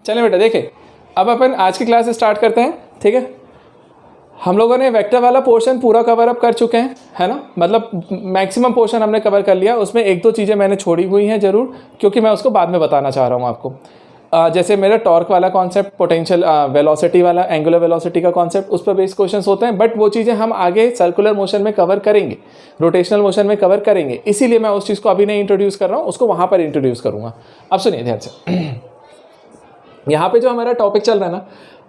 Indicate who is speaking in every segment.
Speaker 1: चलें बेटा देखें, अब अपन आज की क्लास स्टार्ट करते हैं। ठीक है, हम लोगों ने वेक्टर वाला पोर्शन पूरा कवर अप कर चुके हैं, है ना, मतलब मैक्सिमम पोर्शन हमने कवर कर लिया। उसमें एक दो चीज़ें मैंने छोड़ी हुई हैं ज़रूर, क्योंकि मैं उसको बाद में बताना चाह रहा हूँ आपको। जैसे मेरा टॉर्क वाला कॉन्सेप्ट, पोटेंशियल वेलोसिटी वाला, एंगुलर वेलोसिटी का कॉन्सेप्ट, उस पर बेस्ड क्वेश्चंस होते हैं, बट वो चीज़ें हम आगे सर्कुलर मोशन में कवर करेंगे, रोटेशनल मोशन में कवर करेंगे। इसीलिए मैं उस चीज़ को अभी नहीं इंट्रोड्यूस कर रहा हूँ, उसको वहाँ पर इंट्रोड्यूस करूँगा। अब सुनिए ध्यान से, यहाँ पे जो हमारा टॉपिक चल रहा है ना,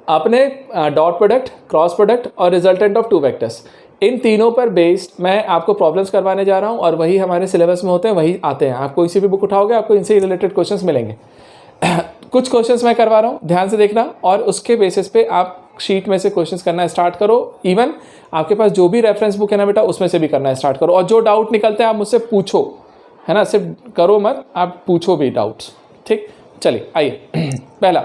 Speaker 1: अपने डॉट प्रोडक्ट, क्रॉस प्रोडक्ट और रिजल्टेंट ऑफ टू वेक्टर्स, इन तीनों पर बेस्ड मैं आपको प्रॉब्लम्स करवाने जा रहा हूँ, और वही हमारे सिलेबस में होते हैं, वही आते हैं। आप कोई सी भी बुक उठाओगे आपको इनसे रिलेटेड क्वेश्चंस मिलेंगे। कुछ क्वेश्चंस मैं करवा रहा हूँ, ध्यान से देखना, और उसके बेसिस पे आप शीट में से क्वेश्चंस करना स्टार्ट करो। इवन आपके पास जो भी रेफरेंस बुक है ना बेटा, उसमें से भी करना स्टार्ट करो, और जो डाउट निकलते हैं आप मुझसे पूछो, है ना, सिर्फ करो मत, आप पूछो भी डाउट्स। ठीक, चलिए आइए। पहला,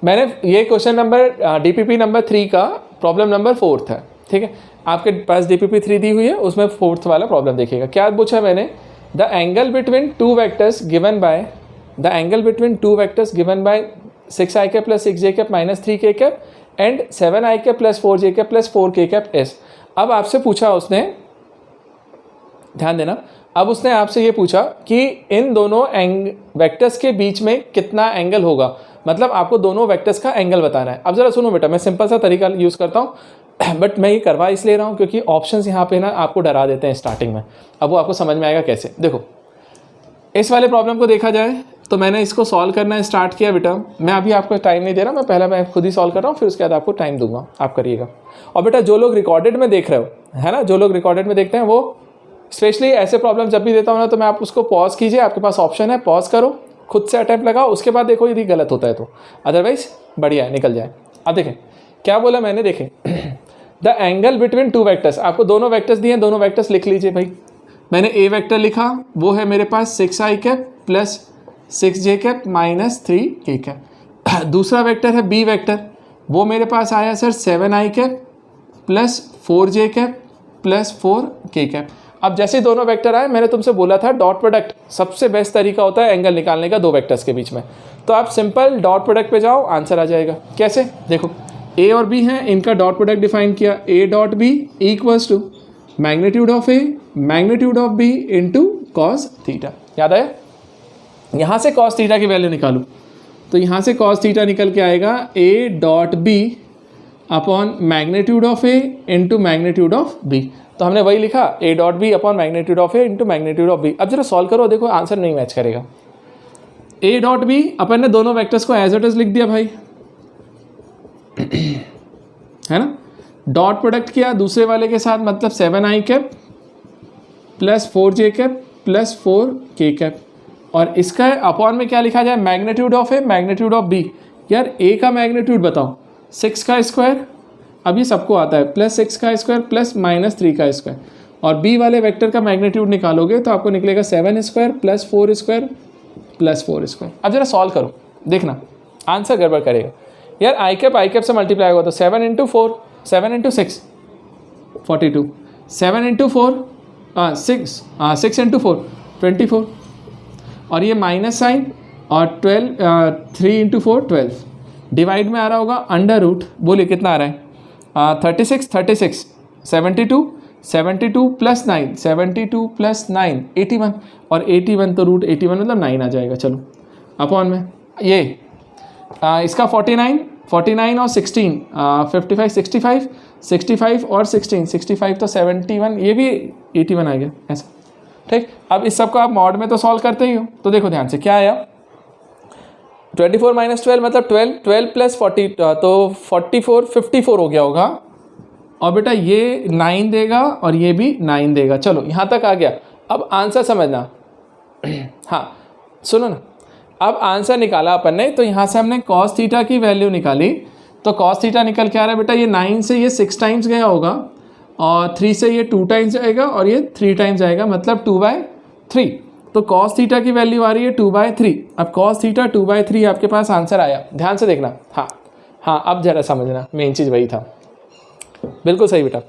Speaker 1: मैंने ये क्वेश्चन नंबर DPP नंबर 3 का प्रॉब्लम नंबर 4 है। ठीक है, आपके पास DPP 3 दी हुई है, उसमें 4th वाला प्रॉब्लम देखिएगा। क्या पूछा है मैंने, the angle between two vectors given by 6i cap plus 6j cap minus 3k cap and 7i cap plus 4j cap plus 4k cap is। अब आपसे पूछा उसने, ध्यान देना, अब उसने आपसे ये पूछा कि इन दोनों वेक्टर्स के बीच में कितना एंगल होगा, मतलब आपको दोनों वेक्टर्स का एंगल बताना है। अब जरा सुनो बेटा, मैं सिंपल सा तरीका यूज़ करता हूँ, बट मैं ये करवा इसलिए रहा हूँ क्योंकि ऑप्शंस यहाँ पे ना आपको डरा देते हैं स्टार्टिंग में। अब वो आपको समझ में आएगा कैसे। देखो, इस वाले प्रॉब्लम को देखा जाए तो मैंने इसको सॉल्व करना स्टार्ट किया बेटा। मैं अभी आपको टाइम नहीं दे रहा, मैं खुद ही सॉल्व कर रहा हूँ, फिर उसके बाद आपको टाइम दूंगा, आप करिएगा। और बेटा जो लोग रिकॉर्डेड में देख रहे हो, है ना, जो लोग रिकॉर्डेड में देखते हैं, वो स्पेशली ऐसे प्रॉब्लम जब भी देता हूँ ना, तो मैं आप उसको पॉज कीजिए, आपके पास ऑप्शन है, पॉज करो, खुद से अटैम्प्ट लगाओ, उसके बाद देखो यदि गलत होता है तो, अदरवाइज बढ़िया है, निकल जाए। अब देखें क्या बोला मैंने, देखें the angle between two vectors, आपको दोनों वेक्टर्स दिए हैं, दोनों वेक्टर्स लिख लीजिए भाई। मैंने ए वेक्टर लिखा, वो है मेरे पास 6i cap plus 6j cap minus 3k cap. दूसरा वेक्टर है बी वेक्टर, वो मेरे पास आया sir 7i cap plus 4j cap plus 4k cap. अब जैसे ही दोनों वेक्टर आए, मैंने तुमसे बोला था डॉट प्रोडक्ट सबसे बेस्ट तरीका होता है एंगल निकालने का दो वेक्टर्स के बीच में। तो आप सिंपल डॉट प्रोडक्ट पे जाओ, आंसर आ जाएगा। कैसे, देखो ए और बी हैं, इनका डॉट प्रोडक्ट डिफाइन किया, a dot b equals to magnitude of a magnitude of b into cos theta. याद आया, यहाँ से कॉस थीटा की वैल्यू निकालूँ तो यहाँ से कॉस थीटा निकल के आएगा a dot b upon magnitude of a into magnitude of b. तो हमने वही लिखा, a dot b upon magnitude of a into magnitude of b. अब जरा सॉल्व करो, देखो आंसर नहीं मैच करेगा। ए डॉट बी, अपन ने दोनों वेक्टर्स को एज इट इज लिख दिया भाई, है ना, डॉट प्रोडक्ट किया दूसरे वाले के साथ, मतलब 7i cap plus 4j cap plus 4k cap, और इसका अपॉन में क्या लिखा जाए, magnitude of a magnitude of b. यार ए का मैग्नीट्यूड बताओ, 6 का स्क्वायर, अब ये सबको आता है, प्लस 6 का स्क्वायर प्लस माइनस 3 का स्क्वायर, और बी वाले वेक्टर का मैग्नीट्यूड निकालोगे तो आपको निकलेगा 7 square plus 4 square plus 4 square. अब जरा सॉल्व करो, देखना आंसर गड़बड़ करेगा। यार आई कैप से मल्टीप्लाई होगा तो 7 इंटू 4, 7 इंटू 6 42, 7 इंटू 4 6 इंटू 4 24, और ये माइनस साइन, और 3 इंटू 4 12, डिवाइड में आ रहा होगा अंडर रूट, बोलिए कितना आ रहा है, 36 72 प्लस 9 72 प्लस 9 81, और 81 तो रूट 81 मतलब 9 आ जाएगा। चलो अपॉन में ये इसका 49 और 16 55 65 और 16 65 तो 71, ये भी 81 आ गया ऐसा। ठीक, अब इस सब को आप मॉड में तो सॉल्व करते ही हो, तो देखो ध्यान से क्या आया, 24 माइनस 12 मतलब 12 प्लस 40 तो 44 54 हो गया होगा, और बेटा ये 9 देगा और ये भी 9 देगा। चलो यहाँ तक आ गया, अब आंसर समझना। हाँ सुनो ना, अब आंसर निकाला अपन ने, तो यहाँ से हमने कॉस थीटा की वैल्यू निकाली, तो कॉस थीटा निकल के आ रहा है बेटा, ये 9 से ये 6 टाइम्स गया होगा, और 3 से ये 2 टाइम्स जाएगा, और ये 3 टाइम्स जाएगा, मतलब 2/3। तो कॉस थीटा की वैल्यू आ रही है 2/3। अब कॉस थीटा 2/3 आपके पास आंसर आया, ध्यान से देखना। हाँ, अब जरा समझना, मेन चीज़ वही था, बिल्कुल सही बेटा।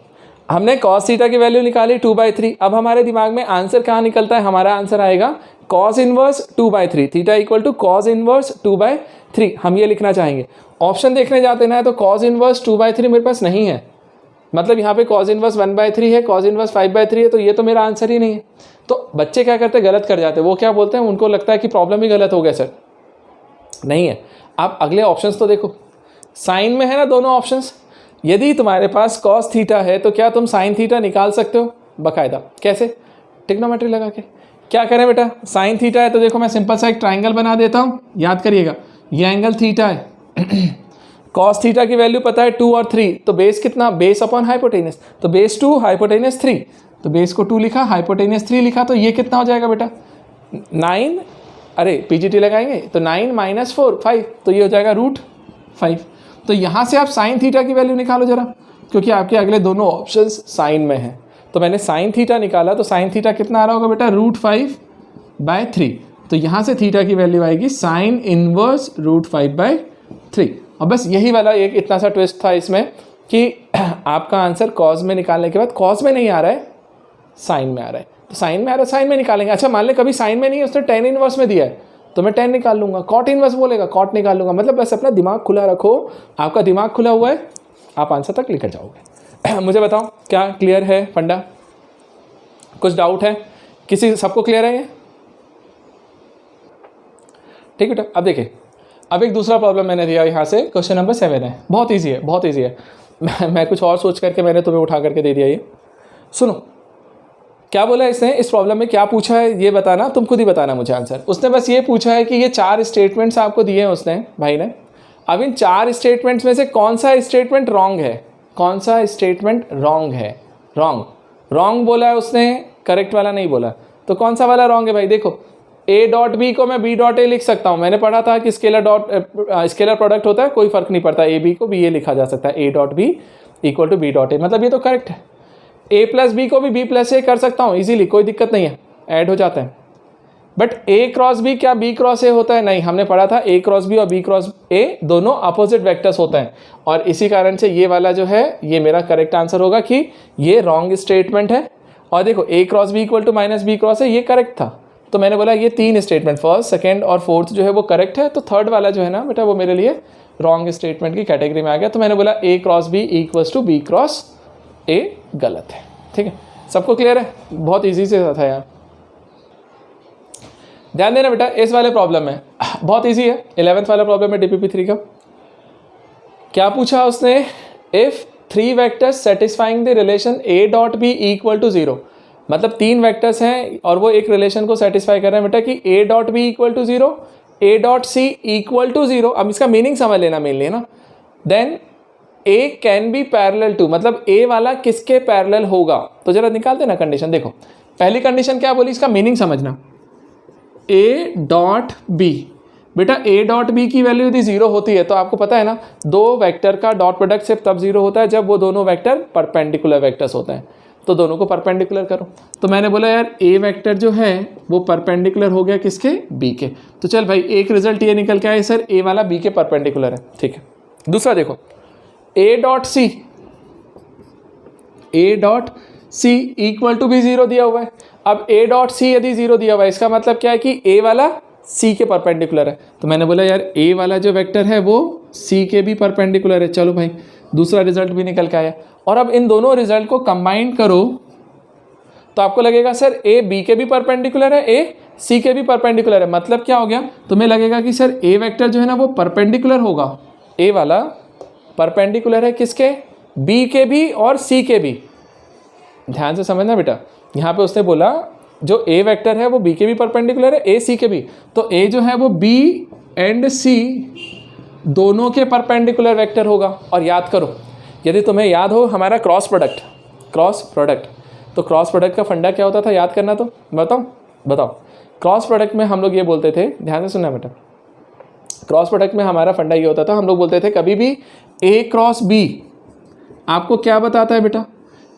Speaker 1: हमने cos थीटा की वैल्यू निकाली 2/3। अब हमारे दिमाग में आंसर कहाँ निकलता है, हमारा आंसर आएगा cos inverse 2/3, theta equal to cos inverse 2/3। हम ये लिखना चाहेंगे। ऑप्शन देखने जाते ना तो cos इनवर्स 2/3 मेरे पास नहीं है, मतलब यहाँ पे cos इनवर्स 1/3 है, cos इनवर्स 5/3 है, तो ये तो मेरा आंसर ही नहीं है। तो बच्चे क्या करते हैं, गलत कर जाते हैं। वो क्या बोलते हैं, उनको लगता है कि प्रॉब्लम ही गलत हो गया सर, नहीं है। आप अगले ऑप्शंस तो देखो, साइन में है ना दोनों ऑप्शंस। यदि तुम्हारे पास cos थीटा है तो क्या तुम sin थीटा निकाल सकते हो बाकायदा। कैसे, ट्रिग्नोमेट्री लगा के। क्या करें बेटा, sin थीटा है तो देखो मैं सिंपल सा एक ट्राइंगल बना देता हूँ, याद करिएगा ये एंगल थीटा है cos थीटा की वैल्यू पता है 2 और 3, तो बेस कितना, बेस अपॉन हाइपोटेनस, तो बेस 2 हाइपोटेनस 3, तो बेस को 2 लिखा, हाइपोटेनस 3 लिखा, तो ये कितना हो जाएगा बेटा 9, अरे पीजीटी लगाएंगे तो 9 - 4 5, तो ये हो जाएगा √5। तो यहाँ से आप sin थीटा की वैल्यू निकालो जरा, क्योंकि आपके अगले दोनों ऑप्शंस साइन में हैं। तो मैंने sin थीटा निकाला, तो sin थीटा कितना आ रहा होगा बेटा √5/3। तो यहाँ से थीटा की वैल्यू आएगी sin इनवर्स √5/3। और बस यही वाला एक इतना सा ट्विस्ट था इसमें कि आपका आंसर cos में निकालने के बाद cos में नहीं आ रहा है, साइन में आ रहा है। तो साइन में आ रहा है, साइन में निकालेंगे। अच्छा मान ले कभी साइन में नहीं है, उसने tan इनवर्स में दिया है, तो मैं tan निकाल लूँगा। cot इनवर्स बोलेगा, cot निकाल लूँगा। मतलब बस अपना दिमाग खुला रखो, आपका दिमाग खुला हुआ है, आप आंसर तक लेकर जाओगे। मुझे बताओ क्या क्लियर है फंडा, कुछ डाउट है किसी, सबको क्लियर है ये? ठीक है बेटा, अब देखिए, अब एक दूसरा प्रॉब्लम मैंने दिया यहाँ से, क्वेश्चन नंबर 7 है। बहुत ईजी है, बहुत ईजी है। मैं कुछ और सोच करके मैंने तुम्हें उठा करके दे दिया। ये सुनो क्या बोला इसने, इस प्रॉब्लम में क्या पूछा है ये बताना, तुम खुद ही बताना मुझे आंसर। उसने बस ये पूछा है कि ये 4 स्टेटमेंट्स आपको दिए हैं उसने, भाई ने। अब इन 4 स्टेटमेंट्स में से कौन सा स्टेटमेंट रॉन्ग है, कौन सा स्टेटमेंट रॉन्ग है। रॉन्ग बोला है उसने, करेक्ट वाला नहीं बोला। तो कौन सा वाला रॉन्ग है भाई, देखो a.b को मैं b.a लिख सकता हूँ। मैंने पढ़ा था कि स्केलर प्रोडक्ट होता है, कोई फर्क नहीं पड़ता, a b को b a लिखा जा सकता है, a.b = b.a, मतलब ये तो करेक्ट है। a + b को भी b + a कर सकता हूँ इजीली, कोई दिक्कत नहीं है, ऐड हो जाता है। बट a क्रॉस b क्या b क्रॉस a होता है, नहीं, हमने पढ़ा था a क्रॉस b और b क्रॉस a दोनों अपोजिट वेक्टर्स होते हैं। और इसी कारण से ये वाला जो है ये मेरा करेक्ट आंसर होगा कि ये रॉन्ग स्टेटमेंट है। और देखो a cross b = -b cross a, ये करेक्ट था। तो मैंने बोला ये 3 स्टेटमेंट, फर्स्ट, सेकेंड और फोर्थ जो है वो करेक्ट है। तो थर्ड वाला जो है ना बेटा वो मेरे लिए रॉन्ग स्टेटमेंट की कैटेगरी में आ गया। तो मैंने बोला a cross b = b cross a गलत है। ठीक है, सबको क्लियर है, बहुत ईजी से था यार। ध्यान देना बेटा इस वाले प्रॉब्लम में, बहुत ईजी है। 11th वाला प्रॉब्लम है DPP3 का। क्या पूछा उसने, if 3 vectors satisfying the relation a.b = 0, मतलब 3 वेक्टर्स हैं और वो एक रिलेशन को सेटिस्फाई कर रहे हैं बेटा कि a.b = 0, a.c = 0। अब इसका मीनिंग समझ लेना मेनली, है ना। Then a can be parallel to, मतलब a वाला किसके पैरेलल होगा। तो जरा निकालते ना कंडीशन। देखो पहली कंडीशन क्या बोली, इसका मीनिंग समझना, a.b, बेटा a.b की वैल्यू यदि 0 होती है तो आपको पता है ना, 2 वेक्टर का डॉट प्रोडक्ट सिर्फ तब 0 होता है जब वो दोनों वेक्टर परपेंडिकुलर वेक्टर्स होते हैं। तो दोनों को परपेंडिकुलर करो। तो मैंने बोला यार a वेक्टर जो है वो परपेंडिकुलर हो गया किसके, b के। तो चल भाई एक रिजल्ट ये निकल के आया सर a वाला b के परपेंडिकुलर है। ठीक है, दूसरा देखो a.c = भी 0 दिया हुआ है। अब a.c यदि 0 दिया हुआ है इसका मतलब क्या है कि a वाला c के परपेंडिकुलर है। तो मैंने बोला यार a वाला जो वेक्टर है वो c के भी परपेंडिकुलर है। चलो भाई दूसरा रिजल्ट भी निकल के आया। और अब इन दोनों रिजल्ट को कंबाइन करो तो आपको लगेगा सर a b के भी परपेंडिकुलर है, a c के भी परपेंडिकुलर है। मतलब क्या हो गया, तुम्हें लगेगा कि सर a वेक्टर जो है ना वो परपेंडिकुलर होगा, a वाला परपेंडिकुलर है किसके, b के भी और c के भी। ध्यान से समझना बेटा, यहाँ पे उसने बोला जो a वेक्टर है वो b के भी परपेंडिकुलर है, a c के भी। तो a जो है वो b एंड c दोनों के परपेंडिकुलर वेक्टर होगा। और याद करो, यदि तुम्हें याद हो हमारा क्रॉस प्रोडक्ट, तो क्रॉस प्रोडक्ट का फंडा क्या होता था, याद करना। तो बताओ क्रॉस प्रोडक्ट में हम लोग ये बोलते थे, ध्यान से सुनना बेटा, क्रॉस प्रोडक्ट में हमारा फंडा ये होता था, हम लोग बोलते थे कभी भी a क्रॉस b आपको क्या बताता है बेटा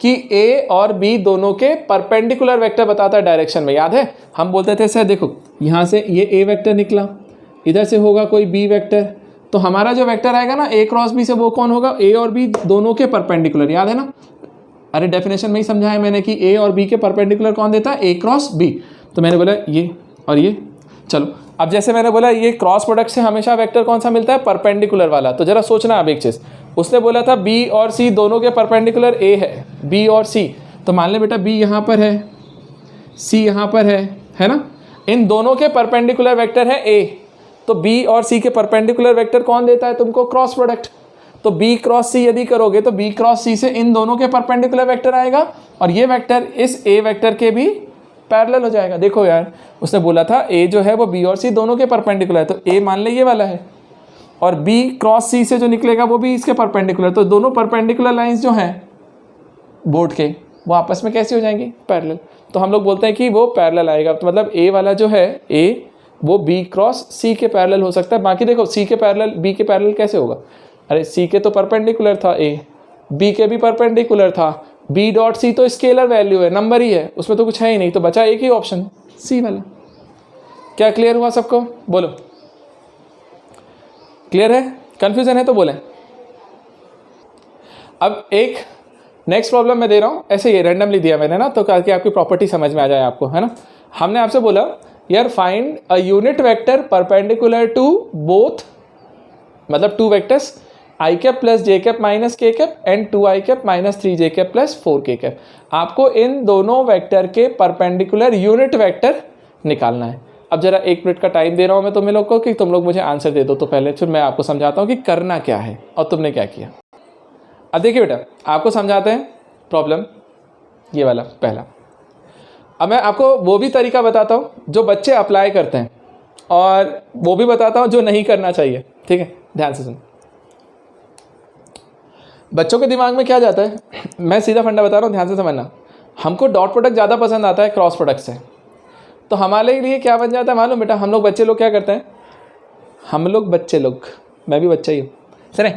Speaker 1: कि a और b दोनों के परपेंडिकुलर वेक्टर बताता है डायरेक्शन में। याद है हम बोलते थे सर देखो यहाँ से ये a वेक्टर निकला, इधर से होगा कोई b वेक्टर, तो हमारा जो वेक्टर आएगा ना a क्रॉस b से वो कौन होगा, a और b दोनों के परपेंडिकुलर। याद है ना, अरे डेफिनेशन में ही समझाया मैंने कि ए और बी के परपेंडिकुलर कौन देता है, ए क्रॉस बी। तो मैंने बोला ये और ये। चलो अब जैसे मैंने बोला ये क्रॉस प्रोडक्ट से हमेशा वेक्टर कौन सा मिलता है, परपेंडिकुलर वाला। तो जरा सोचना अब एक चीज़, उसने बोला था बी और सी दोनों के परपेंडिकुलर ए है, बी और सी। तो मान ले बेटा बी यहाँ पर है, सी यहाँ पर है ना, इन दोनों के परपेंडिकुलर वेक्टर है ए। तो बी और सी के परपेंडिकुलर वेक्टर कौन देता है तुमको, क्रॉस प्रोडक्ट। तो बी क्रॉस सी यदि करोगे तो बी क्रॉस सी से इन दोनों के परपेंडिकुलर वेक्टर आएगा और ये वेक्टर इस ए वेक्टर के भी पैरेलल हो जाएगा। देखो यार उसने बोला था ए जो है वो बी और सी दोनों के परपेंडिकुलर है, तो ए मान ले ये वाला है और बी क्रॉस सी से जो निकलेगा वो भी इसके परपेंडिकुलर। तो दोनों परपेंडिकुलर लाइंस जो हैं बोर्ड के वो आपस में कैसी हो जाएंगी, पैरेलल। तो हम लोग बोलते हैं कि वो पैरेलल आएगा। तो मतलब ए वाला जो है ए वो बी क्रॉस सी के पैरेलल हो सकता है। बाकी देखो सी के पैरेलल बी के पैरेलल कैसे होगा, अरे सी के तो परपेंडिकुलर था ए, बी के भी परपेंडिकुलर था, बी डॉट सी तो स्केलर वैल्यू है, नंबर ही है, उसमें तो कुछ है ही नहीं। तो बचा एक ही ऑप्शन सी वाला। क्या क्लियर हुआ सबको, बोलो क्लियर है, कंफ्यूजन है तो बोलें। अब एक नेक्स्ट प्रॉब्लम मैं दे रहा हूँ, ऐसे ही रैंडमली दिया मैंने ना, तो ताकि आपकी प्रॉपर्टी समझ में आ जाए आपको, है ना। हमने आपसे बोला यार find a unit vector perpendicular to both, मतलब two vectors i cap plus j cap minus k cap and 2i cap minus 3j cap plus 4k cap. आपको इन दोनों वेक्टर के परपेंडिकुलर यूनिट वेक्टर निकालना है। अब जरा 1 मिनट का टाइम दे रहा हूँ मैं तुम्हें लोग को कि तुम लोग मुझे आंसर दे दो। तो पहले फिर मैं आपको समझाता हूँ कि करना क्या है और तुमने क्या किया। अब देखिए बेटा आपको समझाते हैं प्रॉब्लम, ये वाला पहला। अब मैं आपको वो भी तरीका बताता हूँ जो बच्चे अप्लाई करते हैं और वो भी बताता हूँ जो नहीं करना चाहिए, ठीक है, ध्यान से सुन। बच्चों के दिमाग में क्या जाता है, मैं सीधा फंडा बता रहा हूँ, ध्यान से समझना। हमको डॉट प्रोडक्ट ज़्यादा पसंद आता है क्रॉस प्रोडक्ट से। तो हमारे लिए क्या बन जाता है मालूम बेटा, हम लोग बच्चे लोग क्या करते हैं, हम लोग बच्चे लोग, मैं भी बच्चा ही हूँ, सुने।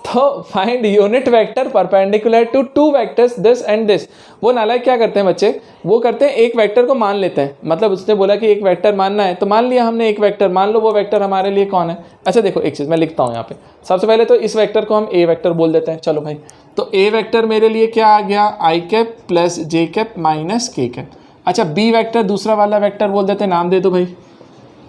Speaker 1: तो find unit vector perpendicular to two vectors this and this. वो नालायक क्या करते हैं बच्चे, वो करते हैं एक वेक्टर को मान लेते हैं। मतलब उसने बोला कि एक वेक्टर मानना है तो मान लिया हमने एक वेक्टर, मान लो वो वेक्टर हमारे लिए कौन है। अच्छा देखो एक चीज़ मैं लिखता हूँ यहाँ पे, सबसे पहले तो इस वेक्टर को हम ए वेक्टर बोल देते हैं। चलो भाई, तो ए वेक्टर मेरे लिए क्या आ गया, आई cap plus j cap minus k cap. अच्छा बी वेक्टर दूसरा वाला वेक्टर बोल देते हैं, नाम दे दो भाई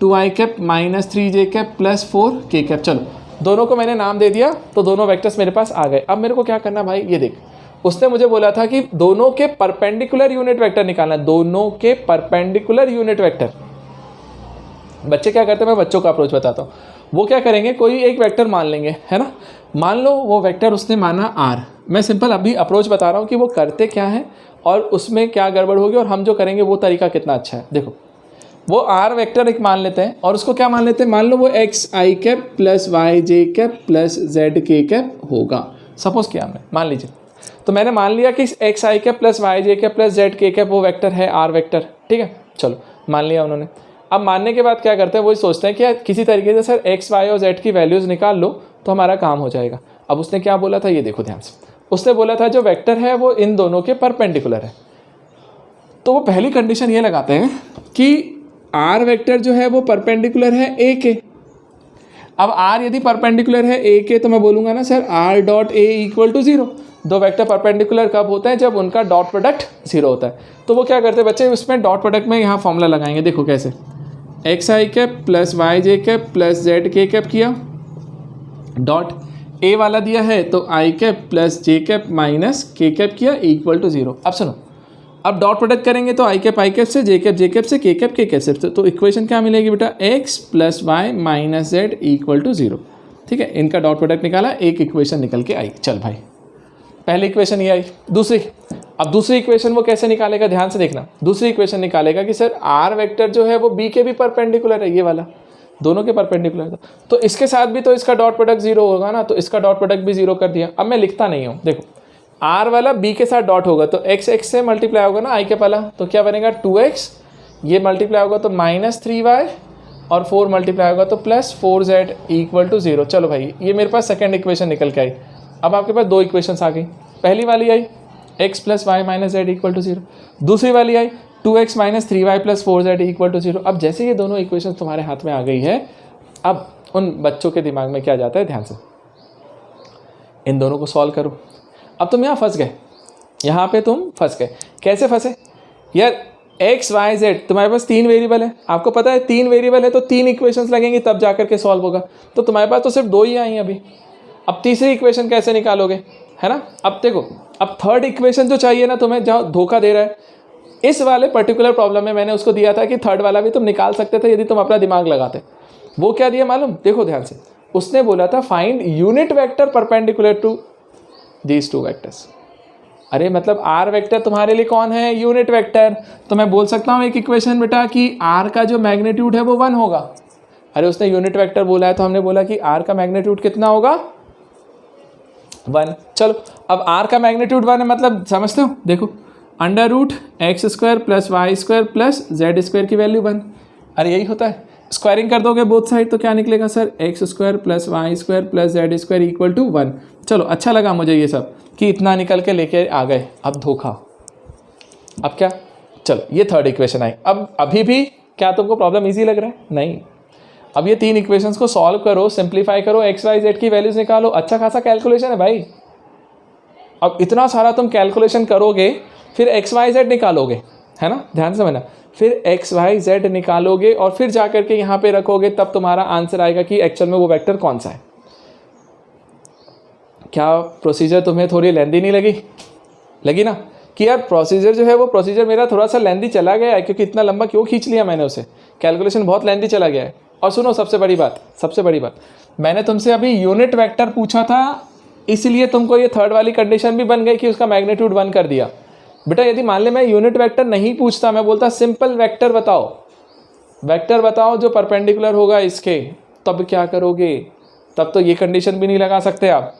Speaker 1: 2i cap minus 3j cap plus 4k cap. चलो दोनों को मैंने नाम दे दिया तो दोनों वेक्टर्स मेरे पास आ गए। अब मेरे को क्या करना भाई, ये देख उसने मुझे बोला था कि दोनों के परपेंडिकुलर यूनिट वेक्टर निकालना, दोनों के परपेंडिकुलर यूनिट वेक्टर। बच्चे क्या करते हैं, मैं बच्चों का अप्रोच बताता हूँ। वो क्या करेंगे, कोई एक वेक्टर मान लेंगे, है ना। मान लो वो वेक्टर उसने माना r। मैं सिंपल अभी अप्रोच बता रहा हूँ कि वो करते क्या है और उसमें क्या गड़बड़ होगी और हम जो करेंगे वो तरीका कितना अच्छा है। देखो वो r वेक्टर एक मान लेते हैं और उसको क्या मान लेते हैं, मान लो वो एक्स आई कैप प्लस वाई जे कैप प्लस जेड के कैप होगा। सपोज किया हमने, मान लीजिए, तो मैंने मान लिया कि एक्स आई कैप प्लस वाई जे कैप प्लस जेड के कैप वो वेक्टर है r वेक्टर, ठीक है। चलो मान लिया उन्होंने। अब मानने के बाद क्या करते हैं, वही सोचते हैं कि यार किसी तरीके से सर एक्स वाई और जेड की वैल्यूज़ निकाल लो तो हमारा काम हो जाएगा। अब उसने क्या बोला था, ये देखो ध्यान से, उसने बोला था जो वेक्टर है वो इन दोनों के परपेंडिकुलर है। तो वो पहली कंडीशन ये लगाते हैं कि आर वेक्टर जो है वो परपेंडिकुलर है ए के। अब आर यदि परपेंडिकुलर है ए के तो मैं बोलूँगा ना sir r dot a equal to 0। दो वेक्टर परपेंडिकुलर कब होते हैं, जब उनका डॉट प्रोडक्ट 0 होता है। तो वो क्या करते हैं बच्चे, उसमें डॉट प्रोडक्ट में यहाँ फॉर्मूला लगाएंगे। देखो कैसे, एक्स आई कैप प्लस वाई जे कैप प्लस जेड के कैप किया, डॉट ए वाला दिया है तो आई cap plus j cap minus k cap किया इक्वल टू 0। अब सुनो, अब डॉट प्रोडक्ट करेंगे तो आई कैप से, जे कैप से, के कैप से। तो इक्वेशन क्या मिलेगी बेटा, x plus y minus z equal to 0। ठीक है, इनका डॉट प्रोडक्ट निकाला, एक इक्वेशन निकल के आई। चल भाई पहली इक्वेशन ये आई। दूसरी, अब दूसरी इक्वेशन वो कैसे निकालेगा, ध्यान से देखना। दूसरी इक्वेशन निकालेगा कि सर आर वेक्टर जो है वो बी के भी परपेंडिकुलर है, ये वाला दोनों के परपेंडिकुलर था, तो इसके साथ भी तो इसका डॉट प्रोडक्ट 0 होगा ना, तो इसका डॉट प्रोडक्ट भी 0 कर दिया। अब मैं लिखता नहीं हूँ, देखो आर वाला बी के साथ डॉट होगा तो एक्स एक्स से मल्टीप्लाई होगा ना आई के वाला, तो क्या बनेगा 2x, ये मल्टीप्लाई होगा तो माइनस 3y और 4 मल्टीप्लाई होगा तो प्लस 4z इक्वल टू 0। चलो भाई ये मेरे पास सेकेंड इक्वेशन निकल के आई। अब आपके पास दो इक्वेशंस आ गई। पहली वाली आई x plus y minus z equal to 0, दूसरी वाली आई 2x minus 3y plus 4z equal to 0। अब जैसे ये दोनों इक्वेशन तुम्हारे हाथ में आ गई है, अब उन बच्चों के दिमाग में क्या जाता है, ध्यान से इन दोनों को सॉल्व करो। अब तुम यहाँ फंस गए, यहाँ पे तुम फंस गए। कैसे फंसे यार, एक्स वाई जेड तुम्हारे पास 3 वेरिएबल है, आपको पता है 3 वेरिएबल है तो 3 इक्वेशंस लगेंगी तब जा करके सॉल्व होगा, तो तुम्हारे पास तो सिर्फ 2 ही आई अभी। अब तीसरी इक्वेशन कैसे निकालोगे, है ना। अब देखो, अब थर्ड इक्वेशन जो चाहिए ना तुम्हें, जहाँ धोखा दे रहा है, इस वाले पर्टिकुलर प्रॉब्लम में मैंने उसको दिया था कि थर्ड वाला भी तुम निकाल सकते थे यदि तुम अपना दिमाग लगाते। वो क्या दिया मालूम, देखो ध्यान से, उसने बोला था find unit vector perpendicular to these 2 vectors. अरे मतलब आर वेक्टर तुम्हारे लिए कौन है, यूनिट वेक्टर। तो मैं बोल सकता हूँ एक इक्वेशन बेटा कि आर का जो मैग्नीट्यूड है वो 1 होगा। अरे उसने यूनिट वेक्टर बोला है तो हमने बोला कि आर का मैग्नीट्यूड कितना होगा, 1। चलो अब आर का मैग्नीट्यूड 1 है, मतलब समझते हो, देखो √x² + y² + z² की वैल्यू 1। अरे यही होता है, स्क्वायरिंग कर दोगे बोथ साइड तो क्या निकलेगा सर, x² + y² + z² = 1। चलो अच्छा लगा मुझे ये सब कि इतना निकल के लेके आ गए। अब धोखा, अब क्या, चलो ये थर्ड इक्वेशन आई। अब अभी भी क्या तुमको प्रॉब्लम इजी लग रहा है, नहीं। अब ये 3 इक्वेशंस को सॉल्व करो, सिंप्लीफाई करो, एक्स वाई जेड की वैल्यूज निकालो, अच्छा खासा कैलकुलेशन है भाई। अब इतना सारा तुम कैलकुलेशन करोगे फिर एक्स वाई जेड निकालोगे, है ना, ध्यान से समझना, फिर एक्स वाई जेड निकालोगे और फिर जा करके यहाँ पे रखोगे, तब तुम्हारा आंसर आएगा कि एक्चुअल में वो वेक्टर कौन सा है। क्या प्रोसीजर तुम्हें थोड़ी लेंदी नहीं लगी ना, कि यार प्रोसीजर जो है वो प्रोसीजर मेरा थोड़ा सा लेंदी चला गया है, क्योंकि इतना लंबा क्यों खींच लिया मैंने उसे, कैलकुलेशन बहुत लेंदी चला गया है। और सुनो सबसे बड़ी बात, मैंने तुमसे अभी यूनिट वेक्टर पूछा था, इसलिए तुमको ये थर्ड वाली कंडीशन भी बन गई कि उसका मैग्नीट्यूड 1 कर दिया। बेटा यदि मान ले मैं यूनिट वेक्टर नहीं पूछता, मैं बोलता सिंपल वेक्टर बताओ जो परपेंडिकुलर होगा इसके, तब क्या करोगे, तब तो ये कंडीशन भी नहीं लगा सकते आप,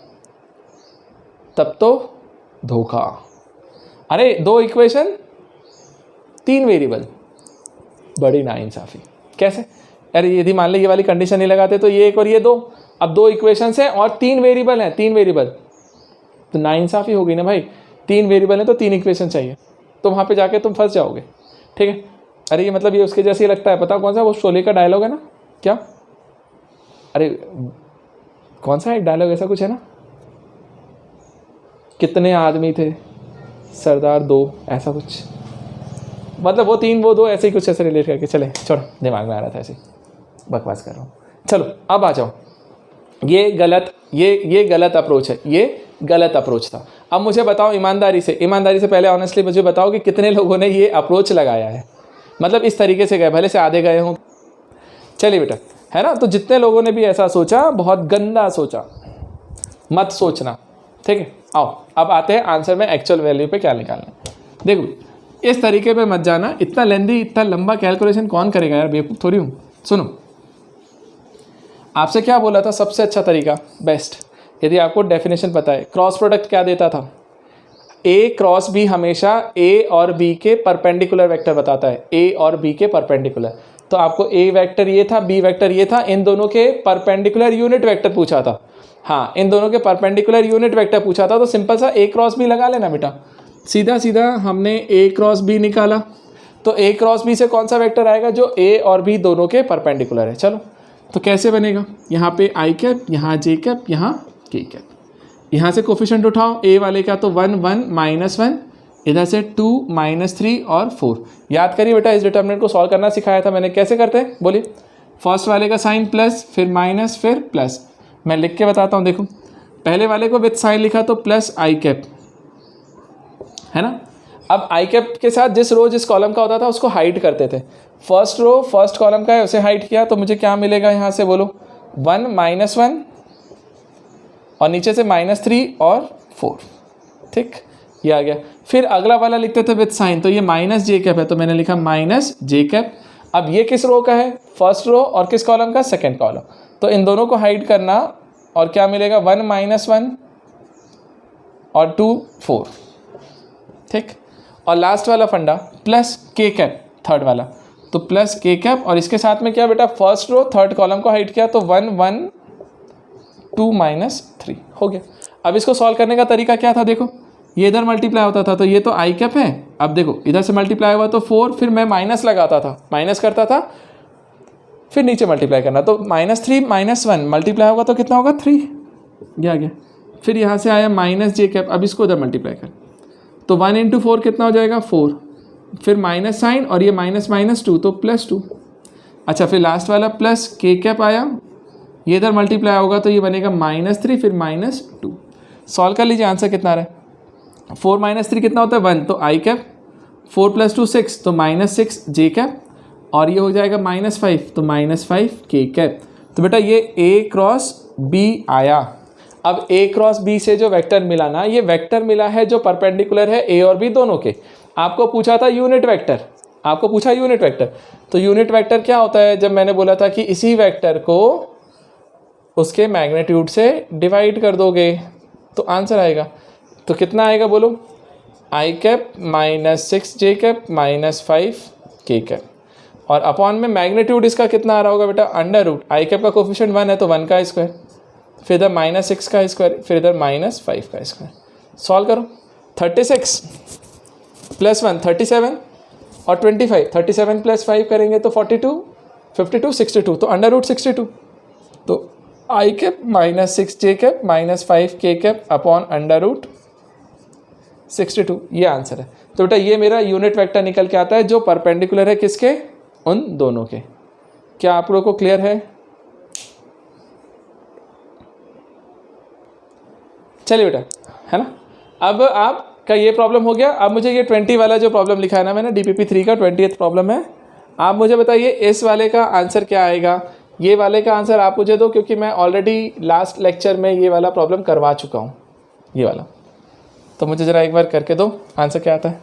Speaker 1: तब तो धोखा। अरे 2 इक्वेशन 3 वेरिएबल, बड़ी नाइंसाफी। कैसे, अरे यदि मान ले ये वाली कंडीशन नहीं लगाते तो ये 1 और ये 2, अब 2 इक्वेशंस हैं और 3 वेरिएबल हैं, 3 वेरिएबल तो नाइंसाफी हो गई ना भाई। 3 वेरिएबल है तो 3 इक्वेशन चाहिए, तो वहाँ पे जाके तुम फंस जाओगे, ठीक है। अरे ये मतलब ये उसके जैसे ही लगता है, पता कौन सा, वो शोले का डायलॉग है ना, क्या, अरे कौन सा एक डायलॉग ऐसा कुछ है ना, कितने आदमी थे सरदार 2, ऐसा कुछ, मतलब वो 3 वो 2 ऐसे ही कुछ ऐसे रिलेट करके, चले छोड़ो, दिमाग में आ रहा था ऐसे बकवास कर रहा हूँ। चलो अब आ जाओ, ये गलत अप्रोच है, ये गलत अप्रोच था। अब मुझे बताओ ईमानदारी से पहले ऑनेस्टली मुझे बताओ कि कितने लोगों ने ये अप्रोच लगाया है, मतलब इस तरीके से गए, भले से आधे गए हों। चलिए बेटा, है ना, तो जितने लोगों ने भी ऐसा सोचा, बहुत गंदा सोचा, मत सोचना, ठीक है। आओ अब आते हैं आंसर में एक्चुअल वैल्यू पे क्या निकालना। देखो इस तरीके पे मत जाना, इतना लेंदी इतना लंबा कैलकुलेशन कौन करेगा यार, बेवकूफ़ थोड़ी हूँ। सुनो, आपसे क्या बोला था सबसे अच्छा तरीका, बेस्ट, यदि आपको डेफिनेशन पता है, क्रॉस प्रोडक्ट क्या देता था, ए क्रॉस बी हमेशा ए और बी के परपेंडिकुलर वेक्टर बताता है, ए और बी के परपेंडिकुलर। तो आपको ए वेक्टर ये था, बी वेक्टर ये था, इन दोनों के परपेंडिकुलर यूनिट वेक्टर पूछा था। हाँ, इन दोनों के परपेंडिकुलर यूनिट वेक्टर पूछा था, तो सिंपल सा ए क्रॉस बी लगा लेना बेटा, सीधा सीधा हमने ए क्रॉस बी निकाला, तो ए क्रॉस बी से कौन सा वेक्टर आएगा, जो ए और बी दोनों के परपेंडिकुलर है। चलो तो कैसे बनेगा, यहाँ पे आई कैप, यहाँ जे कैप, यहाँ के कैप, यहाँ से कोफिशिएंट उठाओ, ए वाले का तो 1 1 -1, इधर से 2 -3 और 4। याद करिए बेटा, इस डिटर्मिनेंट को सॉल्व करना सिखाया था मैंने, कैसे करते हैं बोलिए। फर्स्ट वाले का साइन प्लस, फिर माइनस, फिर प्लस। मैं लिख के बताता हूँ, देखो पहले वाले को विथ साइन लिखा तो प्लस आई कैप, है ना। अब आई कैप के साथ जिस रो जिस कॉलम का होता था उसको हाइड करते थे, फर्स्ट रो फर्स्ट कॉलम का है उसे हाइड किया, तो मुझे क्या मिलेगा यहाँ से बोलो, 1 -1 और नीचे से -3 और 4, ठीक, ये आ गया। फिर अगला वाला लिखते थे विथ साइन, तो ये माइनस जे कैप है तो मैंने लिखा माइनस जे कैप। अब ये किस रो का है, फर्स्ट रो, और किस कॉलम का, सेकेंड कॉलम, तो इन दोनों को हाइड करना और क्या मिलेगा, 1 -1 और 2 4, ठीक। और लास्ट वाला फंडा प्लस के कैप, थर्ड वाला, तो प्लस के कैप, और इसके साथ में क्या बेटा, फर्स्ट रो थर्ड कॉलम को हाइड किया तो 1 1 2 -3 हो गया। अब इसको सॉल्व करने का तरीका क्या था, देखो ये इधर मल्टीप्लाई होता था तो ये तो आई कैप है, अब देखो इधर से मल्टीप्लाई हुआ तो 4, फिर मैं माइनस लगाता था, माइनस करता था, फिर नीचे मल्टीप्लाई करना, तो -3 -1 मल्टीप्लाई होगा तो कितना होगा, 3, ये आ गया। फिर यहाँ से आया माइनस जे कैप, अब इसको इधर मल्टीप्लाई कर, तो 1 इंटू 4 कितना हो जाएगा 4, फिर माइनस साइन और ये माइनस माइनस 2 तो +2। अच्छा फिर लास्ट वाला प्लस के कैप आया, ये इधर मल्टीप्लाई होगा तो ये बनेगा -3 फिर -2। सॉल्व कर लीजिए, आंसर कितना आ रहा है। 4 - 3 कितना होता है 1, तो आई कैप, 4 + 2 6 तो -6 जे कैप, और ये हो जाएगा -5 तो -5 के कैप। तो बेटा ये A क्रॉस B आया। अब A क्रॉस B से जो वेक्टर मिला ना, ये वेक्टर मिला है जो परपेंडिकुलर है A और B दोनों के। आपको पूछा था यूनिट वेक्टर, आपको पूछा यूनिट वेक्टर, तो यूनिट वेक्टर क्या होता है, जब मैंने बोला था कि इसी वेक्टर को उसके मैग्नीट्यूड से डिवाइड कर दोगे तो आंसर आएगा। तो कितना आएगा बोलो, आई कैप -6 जे कैप -5 के कैप, और अपॉन में मैग्नीट्यूड इसका कितना आ रहा होगा बेटा, √ आई कैप का कोफिशिएंट 1 है तो 1 का स्क्वायर, फिर इधर -6 का स्क्वायर, फिर इधर -5 का स्क्वायर। सॉल्व करो, 36 + 1 37 और 25, 37 + 5 करेंगे तो 42, 52 62 तो √ 62। तो आई कैप -6 जे कैप -5 के कैप अपॉन √ 62, ये आंसर है। तो बेटा ये मेरा यूनिट वेक्टर निकल के आता है जो परपेंडिकुलर है किसके, उन दोनों के। क्या आप लोगों को क्लियर है? चलिए बेटा, है ना। अब आपका ये प्रॉब्लम हो गया। अब मुझे ये 20 वाला जो प्रॉब्लम लिखा है ना मैंने, DPP 3 का 20th प्रॉब्लम है। आप मुझे बताइए इस वाले का आंसर क्या आएगा। ये वाले का आंसर आप मुझे दो, क्योंकि मैं ऑलरेडी लास्ट लेक्चर में ये वाला प्रॉब्लम करवा चुका हूँ, ये वाला। तो मुझे ज़रा एक बार करके दो, आंसर क्या आता है।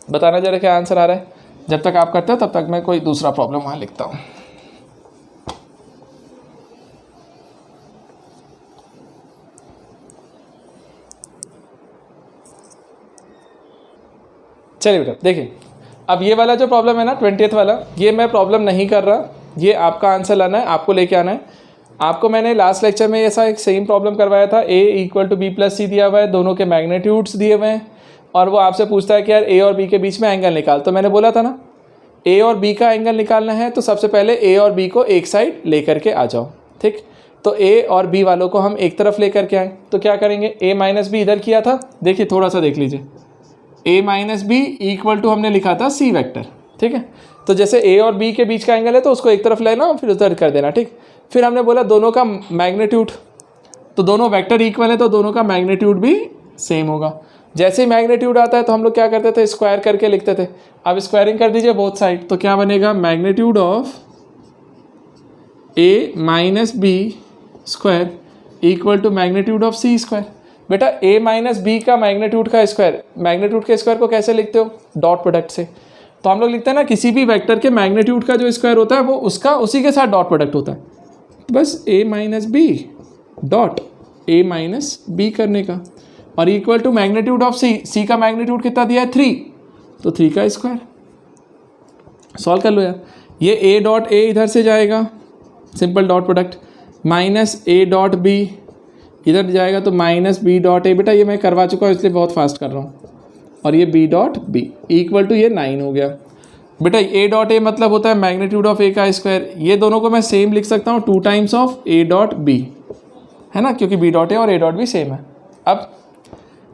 Speaker 1: बताना जरा क्या आंसर आ रहा है। जब तक आप करते हो तब तक मैं कोई दूसरा प्रॉब्लम वहाँ लिखता हूँ। चलिए बेटा देखिए, अब ये वाला जो प्रॉब्लम है ना 20th वाला, ये मैं प्रॉब्लम नहीं कर रहा, ये आपका आंसर लाना है, आपको लेके आना है। आपको मैंने लास्ट लेक्चर में ऐसा एक सेम प्रॉब्लम करवाया था। A = B + C दिया हुआ है, दोनों के मैग्नीट्यूड्स दिए हुए हैं, और वो आपसे पूछता है कि यार A और B के बीच में एंगल निकाल। तो मैंने बोला था ना, A और B का एंगल निकालना है तो सबसे पहले A और B को एक साइड लेकर के आ जाओ, ठीक। तो A और B वालों को हम एक तरफ लेकर के आए, तो क्या करेंगे, A - B इधर किया था, देखिए थोड़ा सा देख लीजिए, A - B = हमने लिखा था C वेक्टर, ठीक है। तो जैसे A और B के बीच का एंगल है तो उसको एक तरफ लेना और फिर उधर कर देना, ठीक। फिर हमने बोला दोनों का मैग्नीट्यूड, तो दोनों वेक्टर इक्वल है तो दोनों का मैग्नीट्यूड भी सेम होगा। जैसे ही मैग्नीट्यूड आता है तो हम लोग क्या करते थे, स्क्वायर करके लिखते थे। अब स्क्वायरिंग कर दीजिए बोथ साइड, तो क्या बनेगा, magnitude of A - B square = magnitude of C square. बेटा A - B का मैग्नीट्यूड का स्क्वायर, मैग्नीट्यूड के स्क्वायर को कैसे लिखते हो, डॉट प्रोडक्ट से। तो हम लोग लिखते हैं ना, किसी भी वेक्टर के मैग्नीट्यूड का जो स्क्वायर होता है वो उसका उसी के साथ डॉट प्रोडक्ट होता है। तो बस A - B dot A - B करने का, और = मैग्नीट्यूड ऑफ C। C का मैग्नीट्यूड कितना दिया है 3, तो 3 का स्क्वायर। सॉल्व कर लो यार। ये A.A इधर से जाएगा, सिंपल डॉट प्रोडक्ट, -A.B इधर जाएगा तो -B.A। बेटा ये मैं करवा चुका हूँ इसलिए बहुत फास्ट कर रहा हूँ। और ये B.B = ये 9 हो गया। बेटा A.A मतलब होता है मैग्नीट्यूड ऑफ A का स्क्वायर। ये दोनों को मैं सेम लिख सकता हूँ 2 टाइम्स ऑफ A.B, है ना, क्योंकि B.A और A.B सेम है। अब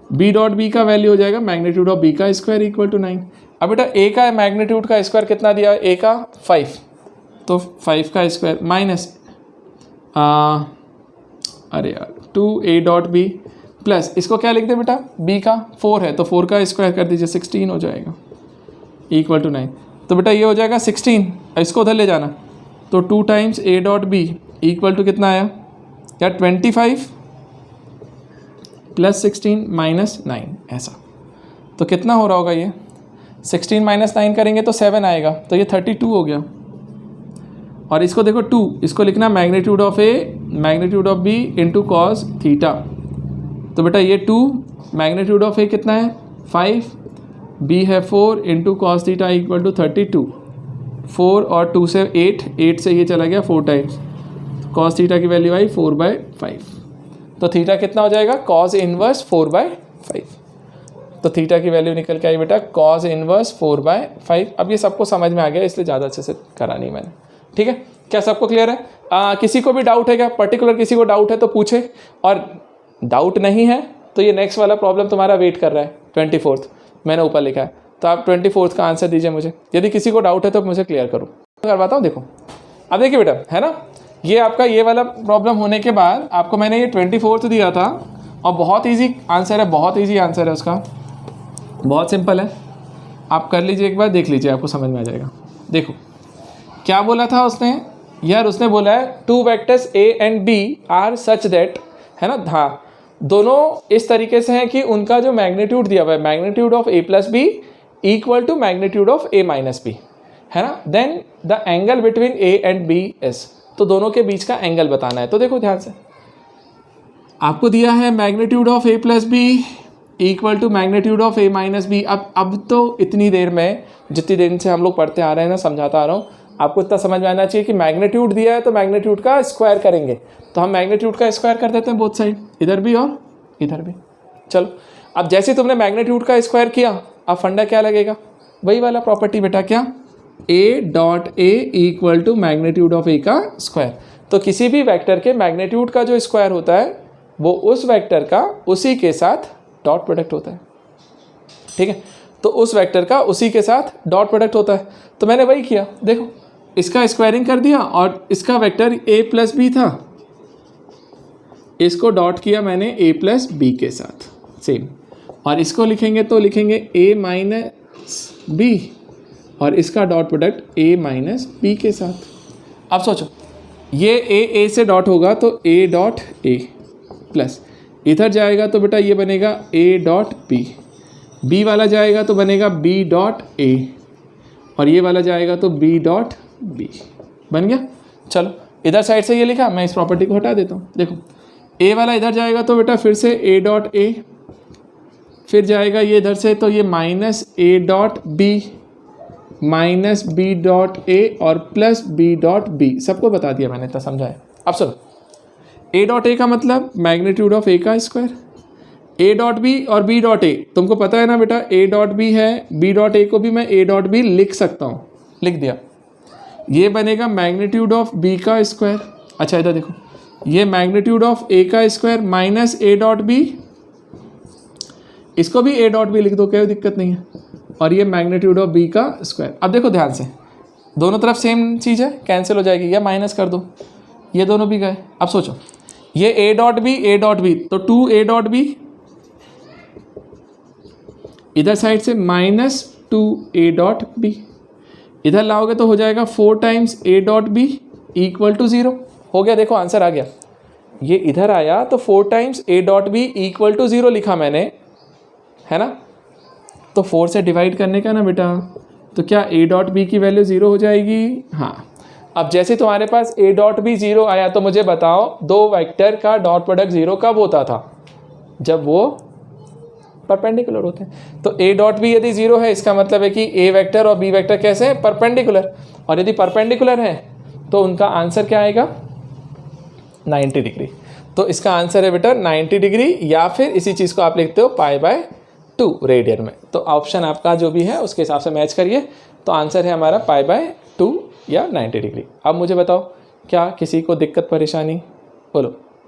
Speaker 1: B.B का वैल्यू हो जाएगा मैग्नीट्यूड ऑफ B का स्क्वायर = 9। अब बेटा A का मैग्नीट्यूड का स्क्वायर कितना दिया है, A का 5, तो 5 का स्क्वायर माइनस अरे यार 2A.B प्लस, इसको क्या लिख दे बेटा, B का 4 है तो 4 का स्क्वायर कर दीजिए, 16 हो जाएगा = 9। तो बेटा ये हो जाएगा 16, इसको उधर ले जाना, तो 2 टाइम्स A.B = कितना आया यार, 25 + 16 - 9 ऐसा। तो कितना हो रहा होगा ये, 16 - 9 करेंगे तो 7 आएगा, तो ये 32 हो गया। और इसको देखो 2, इसको लिखना magnitude of A magnitude of B × cos theta. तो बेटा ये 2 मैग्नीट्यूड ऑफ A कितना है 5, B है 4 × cos थीटा = 32। 4 और 2 से 8 से ये चला गया 4 टाइम्स, cos थीटा की वैल्यू आई 4/5। तो थीटा कितना हो जाएगा, cos इनवर्स 4/5। तो थीटा की वैल्यू निकल के आई बेटा cos इनवर्स 4/5। अब ये सबको समझ में आ गया, इसलिए ज़्यादा अच्छे से करा नहीं मैंने, ठीक है। क्या सबको क्लियर है? किसी को भी डाउट है क्या, पर्टिकुलर किसी को डाउट है तो पूछे, और डाउट नहीं है तो ये नेक्स्ट वाला प्रॉब्लम तुम्हारा वेट कर रहा है 24th, मैंने ऊपर लिखा है। तो आप 24th का आंसर दीजिए मुझे, यदि किसी को डाउट है तो मुझे क्लियर करो, करवाता हूँ। देखो अब देखिए बेटा, है ना, ये आपका ये वाला प्रॉब्लम होने के बाद आपको मैंने ये 24th दिया था, और बहुत ईजी आंसर है, बहुत ईजी आंसर है उसका, बहुत सिंपल है। आप कर लीजिए एक बार, देख लीजिए, आपको समझ में आ जाएगा। देखो क्या बोला था उसने यार, उसने बोला है 2 vectors a and b are such that, है ना, हाँ, दोनों इस तरीके से हैं कि उनका जो मैग्नीट्यूड दिया हुआ है, magnitude of a plus b equal to magnitude of a minus b, है ना, then the angle between a and b is, तो दोनों के बीच का एंगल बताना है। तो देखो ध्यान से, आपको दिया है magnitude of a plus b equal to magnitude of a minus b. अब तो इतनी देर में, जितनी देर से हम लोग पढ़ते आ रहे हैं ना, समझाता आ रहा हूँ, आपको इतना समझ में आना चाहिए कि मैग्नीट्यूड दिया है तो मैग्नीट्यूड का स्क्वायर करेंगे। तो हम मैग्नीट्यूड का स्क्वायर कर देते हैं बोथ साइड, इधर भी और इधर भी। चलो अब जैसे तुमने मैग्नीट्यूड का स्क्वायर किया, अब फंडा क्या लगेगा, वही वाला प्रॉपर्टी बेटा, क्या, a dot a equal to magnitude of a का स्क्वायर। तो किसी भी वेक्टर के मैग्नीट्यूड का जो स्क्वायर होता है वो उस वेक्टर का उसी के साथ डॉट प्रोडक्ट होता है, ठीक है। तो उस वेक्टर का उसी के साथ डॉट प्रोडक्ट होता है। तो मैंने वही किया, देखो इसका स्क्वायरिंग कर दिया, और इसका वेक्टर a प्लस बी था, इसको डॉट किया मैंने a प्लस बी के साथ सेम, और इसको लिखेंगे तो लिखेंगे a माइनस बी, और इसका dot product a minus b के साथ। अब सोचो, ये a से डॉट होगा तो a डॉट a प्लस, इधर जाएगा तो बेटा ये बनेगा a डॉट b, b वाला जाएगा तो बनेगा b डॉट a, और ये वाला जाएगा तो b डॉट b, बन गया। चलो इधर साइड से ये लिखा, मैं इस प्रॉपर्टी को हटा देता हूँ। देखो a वाला इधर जाएगा तो बेटा फिर से a डॉट a, फिर जाएगा ये इधर से तो ये minus a dot b, minus b dot a और प्लस b डॉट b, सबको बता दिया मैंने, इतना समझाया। अब सुनो, a डॉट a का मतलब मैग्नीट्यूड ऑफ a का स्क्वायर, a डॉट b और b डॉट a, तुमको पता है ना बेटा, a डॉट b है, b डॉट a को भी मैं a डॉट b लिख सकता हूँ, लिख दिया, ये बनेगा मैग्नीट्यूड ऑफ b का स्क्वायर। अच्छा इधर देखो, ये मैग्नीट्यूड ऑफ a का square minus a dot b, इसको भी a डॉट b लिख दो, कोई दिक्कत नहीं है, और ये मैग्नीट्यूड ऑफ b का स्क्वायर। अब देखो ध्यान से, दोनों तरफ सेम चीज़ है, कैंसिल हो जाएगी, या माइनस कर दो, ये दोनों भी गए। अब सोचो, ये a डॉट b, तो 2a डॉट b, इधर साइड से माइनस 2a डॉट b, इधर लाओगे तो हो जाएगा 4 times a dot b equal to 0, हो गया। देखो आंसर आ गया, ये इधर आया तो 4 times a dot b equal to 0 लिखा मैंने, है ना, तो 4 से डिवाइड करने का ना बेटा, तो क्या a डॉट b की वैल्यू 0 हो जाएगी। हाँ, अब जैसे तुम्हारे पास a डॉट b 0 आया, तो मुझे बताओ दो वेक्टर का डॉट प्रोडक्ट 0 कब होता था, जब वो परपेंडिकुलर होते हैं। तो a डॉट b यदि 0 है, इसका मतलब है कि a वेक्टर और b वेक्टर कैसे हैं, परपेंडिकुलर, और यदि परपेंडिकुलर है तो उनका आंसर क्या आएगा, 90 डिग्री। तो इसका आंसर है बेटा 90 डिग्री, या फिर इसी चीज़ को आप लिखते हो π/2 रेडियन में। तो ऑप्शन आपका जो भी है उसके हिसाब से मैच करिए, तो आंसर है हमारा π/2 या 90 डिग्री। अब मुझे बताओ, क्या किसी को दिक्कत परेशानी, बोलो।